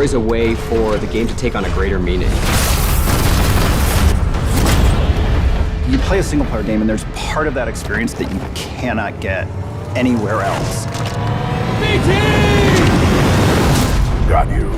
story is a way for the game to take on a greater meaning. You play a single-player game, and there's part of that experience that you cannot get anywhere else. Got you.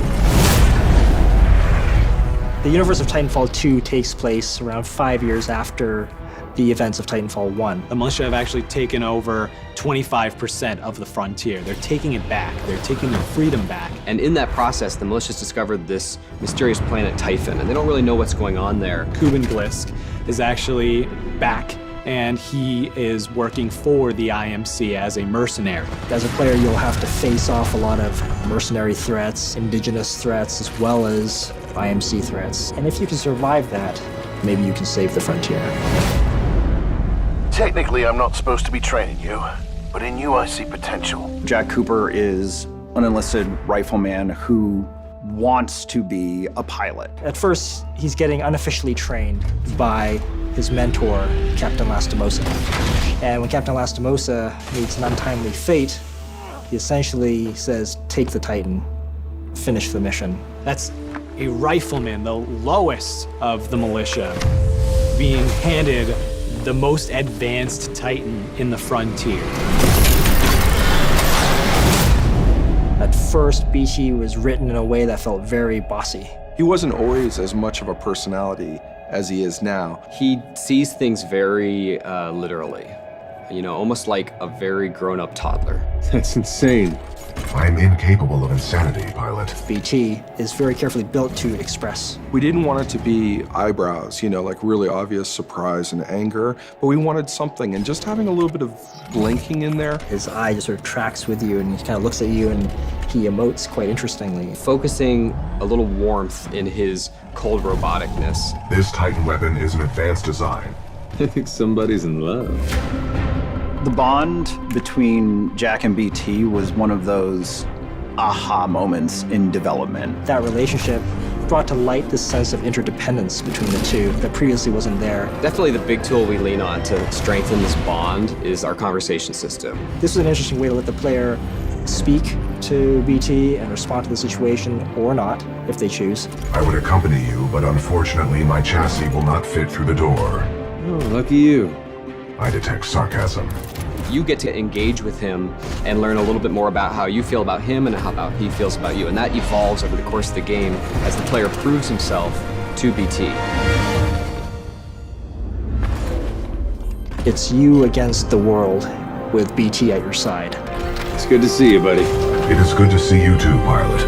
The universe of Titanfall 2 takes place around 5 years after the events of Titanfall 1. The militia have actually taken over 25% of the frontier. They're taking it back. They're taking their freedom back. And in that process, the militia's discovered this mysterious planet Typhon, and they don't really know what's going on there. Kuben Glisk is actually back, and he is working for the IMC as a mercenary. As a player, you'll have to face off a lot of mercenary threats, indigenous threats, as well as IMC threats. And if you can survive that, maybe you can save the frontier. Technically, I'm not supposed to be training you, but in you I see potential. Jack Cooper is an enlisted rifleman who wants to be a pilot. At first, he's getting unofficially trained by his mentor, Captain Lastimosa. And when Captain Lastimosa meets an untimely fate, he essentially says, take the Titan, finish the mission. That's a rifleman, the lowest of the militia, being handed the most advanced Titan in the frontier. At first, BT was written in a way that felt very bossy. He wasn't always as much of a personality as he is now. He sees things very literally, you know, almost like a very grown-up toddler. That's insane. I'm incapable of insanity, pilot. BT is very carefully built to express. We didn't want it to be eyebrows, you know, like really obvious surprise and anger, but we wanted something, and just having a little bit of blinking in there. His eye just sort of tracks with you, and he kind of looks at you, and he emotes quite interestingly. Focusing a little warmth in his cold roboticness. This Titan weapon is an advanced design. I think somebody's in love. The bond between Jack and BT was one of those aha moments in development. That relationship brought to light this sense of interdependence between the two that previously wasn't there. Definitely the big tool we lean on to strengthen this bond is our conversation system. This is an interesting way to let the player speak to BT and respond to the situation, or not, if they choose. I would accompany you, but unfortunately my chassis will not fit through the door. Oh, lucky you. I detect sarcasm. You get to engage with him and learn a little bit more about how you feel about him and how about he feels about you. And that evolves over the course of the game as the player proves himself to BT. It's you against the world with BT at your side. It's good to see you, buddy. It is good to see you too, pilot.